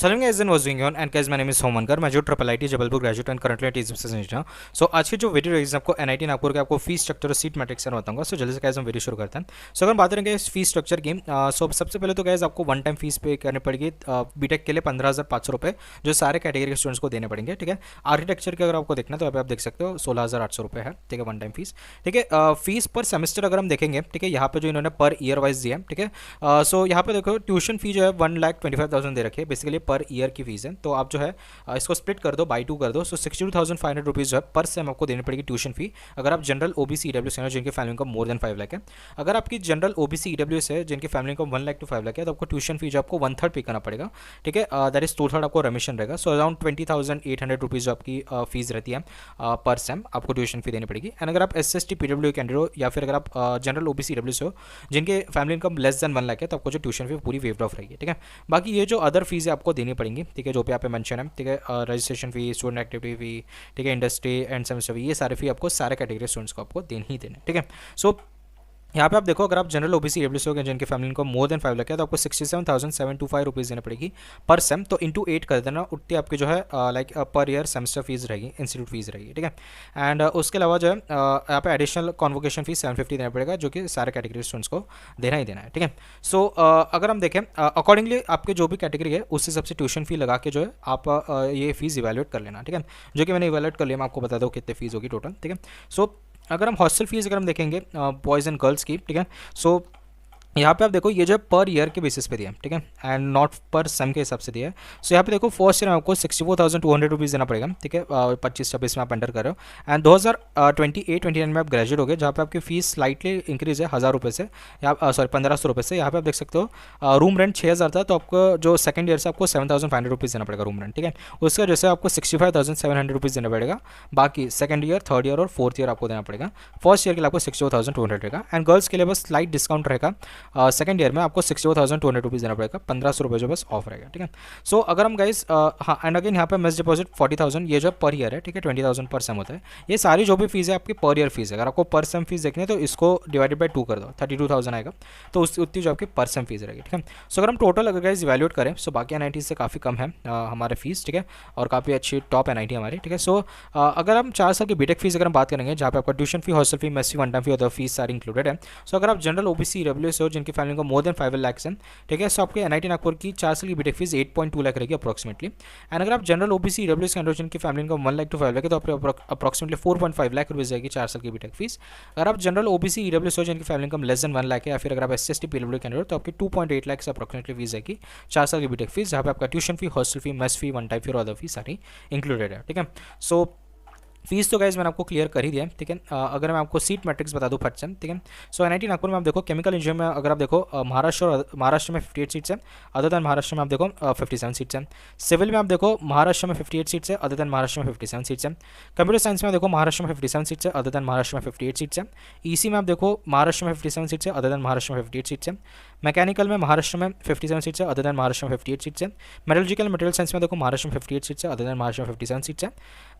सलाम guys and what's going on and guys my name is Homankar. मैं जो triple IT Jabalpur graduate and currently teacher business engineer. So आज की जो video है आपको एनआईटी नागपुर के आपको फीस स्ट्रक्चर और सीट मैट्रिक्स से बताऊंगा। सो जल्दी से गाइस हम वीडियो शुरू करते हैं। सो अगर हम बात करेंगे इस फीस स्ट्रक्चर की, सो सबसे पहले तो गाइस आपको वन टाइम फीस पे करनी पड़ेगी बीटेक के लिए 15,500 रुपये, जो सारे कैटेगरी के स्टूडेंट्स को देने पड़ेंगे। ठीक है, आर्किटेक्चर के अगर आपको देखना तो आप देख सकते हो 16,800 रुपये है। ठीक है, वन टाइम फीस। ठीक है, फीस पर सेमेस्टर अगर हम देखेंगे, ठीक है, यहाँ पे जो इन्होंने पर ईयर वाइज दिया है। ठीक है, सो यहाँ पे देखो ट्यूशन फी जो है 1,25,000 दे रखी है, बेसिकली पर ईयर की फीस है। तो आप जो है इसको स्प्लिट कर दो, बाई 2 कर दो। सो 62,500 रुपीज़ जो है पर सेम आपको देनी पड़ेगी ट्यूशन फी, अगर आप जनरल ओबीसी ईडब्ल्यूएस है जिनकी family income more than 5 lakh है। अगर आपकी जनरल ओबीसी ईडब्ल्यूएस है जिनकी family income 1 lakh to 5 lakh है, तो आपको ट्यूशन फी जो आपको 1/3 पे करना पड़ेगा। ठीक है, दैट इज 2/3 आपको रेमिशन रहेगा। सो अराउंड 20,800 रुपीज़ जो आपकी फीस रहती है पर सेम आपको ट्यूशन फी देनी पड़ेगी। एंड अगर आप SST PW कैंडिडेट हो या फिर अगर आप जनरल ओबीसी ईडब्ल्यूएस हो जिनके family income less than 1 lakh है, तो आपको जो ट्यूशन फी पूरी वेव्ड ऑफ रहेगी। ठीक है, बाकी ये जो अदर फीस है आपको देनी पड़ेंगी। ठीक है, जो भी यहाँ पे मेंशन है। ठीक है, रजिस्ट्रेशन फी, स्टूडेंट एक्टिविटी फी, ठीक है, इंडस्ट्री एंड सेमेस्टर फी, ये सारे फी आपको सारे कैटेगरी स्टूडेंट्स को आपको देने ही देने। ठीक है, सो यहाँ पे आप देखो, अगर आप जनरल ओबीसी ईडब्ल्यूएस हो जिनकी family income more than 5 lakh है, तो आपको 67,725 रुपीज़ देनी पड़ेगी पर सेम। तो इंटू 8 कर देना, उतनी आपकी जो है like per year semester fees रहेगी, इंस्टीट्यूट फीस रहेगी। ठीक है, एंड उसके अलावा जो है यहाँ पे एडिशनल कॉन्वोकेशन फीस 750 देना पड़ेगा, जो कि सारे कैटेगरी स्टूडेंट्स को देना ही देना है। ठीक है, सो अगर हम देखें अकॉर्डिंगली आपके जो भी कैटेगरी है उस हिसाब से ट्यूशन फी लगा के जो है आप ये फीस इवेल्युएट कर लेना। ठीक है, जो कि मैंने इवेल्युएट कर लिया, मैं आपको बता दूँ कितने फीस होगी टोटल। ठीक है, सो अगर हम हॉस्टल फीस अगर हम देखेंगे बॉयज़ एंड गर्ल्स की, ठीक है, सो यहाँ पे आप देखो ये जो पर ईयर के बेसिस पे दिया है। ठीक है, एंड नॉट पर सेम के हिसाब से दिया है। सो यहाँ पे देखो फर्स्ट ईयर में आपको 64,200 रुपीज़ देना पड़ेगा। ठीक है, 25-26 में आप एंटर कर रहे हो एंड 2028-29 में आप ग्रेजुएट हो गए, जहाँ पे आपकी फीस स्लाइटली इंक्रीज है 1,000 रुपये से, या सॉरी 1,500 रुपये से। यहाँ पे आप देख सकते हो रूम रेंट 6,000 था, तो आपको जो सेकंड ईयर से आपको 7,500 रुपीज़ देना पड़ेगा रूम रेंट। ठीक है, उसका जैसे आपको 65,700 रुपीज़ देना पड़ेगा। बाकी सेकंड ईयर, थर्ड ईयर और फोर्थ ईयर आपको देना पड़ेगा। फर्स्ट ईयर के लिए आपको 64,200 रहेगा एंड गर्ल्स के लिए बस स्लाइट डिस्काउंट रहेगा। सेकंड ईयर में आपको 64,200 रुपीज़ देना पड़ेगा, 1,500 रुपये जो बस ऑफ रहेगा। ठीक है, सो अगर हम गाइस हाँ एंड अगेन यहाँ पे मेस डिपॉजिट 40,000 ये जो पर ईयर है। ठीक है, 20,000 पर सेम होता है। ये सारी जो भी फीस है आपकी पर ईयर फीस है। अगर आपको पर सेम फीस देखनी है तो इसको डिवाइडेड बाई 2 कर दो, 32,000 आएगा, तो उस उतनी जो आपकी पर सेम फीस रहेगी। ठीक है, सो अगर हम टोटल अगर गाइस इवैल्यूएट करें, सो बाकी NIT से काफ़ी कम है हमारे फीस। ठीक है, और काफ़ी अच्छी टॉप NIT हमारी। ठीक है, सो अगर हम 4 साल की बीटेक फीस अगर हम बात करेंगे, जहाँ पे आपका tuition fee, hostel fee, mess fee, one time fee, other fees सारी इंक्लूडेड है। सो अगर आप जनरल ओबीसी ईडब्ल्यूएस हो जिनकी फैमिली को मोर देन 5 लाख है, ठीक है, सो आपके NIT नागपुर की 4 साल की बीटेक फीस 8.2 लाख रहेगी अप्रॉक्सिमेटली। एंड अगर आप जनरल ओबीसी ईडब्ल्यूएस कैंडिडेट जिनकी family income 1 lakh to 5 lakh है, तो आपको अप्रॉक्सिमेटली 4.5 लाख रुपीज़ जाएगी 4 साल की बीटेक फीस। अगर आप जनरल ओबीसी ईडब्ल्यूएस हो जिनकी family income less than 1 lakh है, या फिर अगर आप SST PW कैंडिडेट, तो आपकी 2.8 लाख से अप्रॉक्सिमेटली फीस जाएगी 4 साल की बीटेक फीस, जहाँ पे आपका tuition fee, hostel fee, mess fee, one time fee और अदर फी सारी इंक्लूडेड है। ठीक है, सो फीस तो गाइज मैंने आपको क्लियर कर ही दिया है। ठीक है, अगर मैं आपको सीट मैट्रिक्स बता दूँ फट से। ठीक है, सो NIT नागपुर में आप देखो केमिकल इंजीनियरिंग में अगर आप देखो महाराष्ट्र में 58 सीट्स हैं, अदर देन महाराष्ट्र में आप देखो 57 सीट्स हैं। सिविल में आप देखो महाराष्ट्र में 58 सीट्स है, अदर देन महाराष्ट्र में 57 सीट्स हैं। कंप्यूटर साइंस में देखो महाराष्ट्र में 57 सीट्स है, अदर देन महाराष्ट्र में 58 सीट्स हैं। EC में आप देखो महाराष्ट्र में 57 सीट्स है, अदर देन महाराष्ट्र में 58 सीट्स हैं। मैकेनिकल में महाराष्ट्र में 57 सीट्स है, अदर देन महाराष्ट्र में 58 सीट्स हैं। मेटलर्जिकल मटेरियल साइंस में देखो महाराष्ट्र में 58 सीट्स है, अदर देन महाराष्ट्र में 57 सीट्स हैं।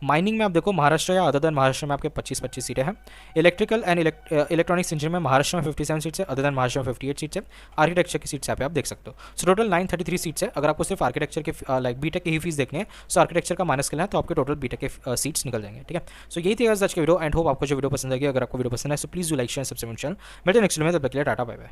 माइनिंग में आप देखो महाराष्ट्र या अदर देन महाराष्ट्र में आपके 25-25 सीटें हैं। इलेक्ट्रिकल एंड इलेक्ट्रॉनिक्स इंजीनियरिंग में महाराष्ट्र में 57 सीट्स है, अदर देन महाराष्ट्र में 58 सीट्स है। आर्किटेक्चर की सीट्स यहाँ पे आप देख सकते हो। सो टोटल 933 सीट्स है। अगर आपको सिर्फ आर्किटेक्चर के लाइक बीटेक की ही फीस देखनी है, सो आर्किटेक्चर का माइनस करना है, तो आपके टोटल बीटेक के सीट्स निकल जाएंगे। ठीक है, सो यही थी आज की वीडियो एंड होप आपको जो वीडियो पसंद आएगी। अगर आपको वीडियो पसंद है तो please do like share, subscribe channel. मिलते हैं नेक्स्ट वीडियो में, तब तक के लिए टाटा बाय बाय।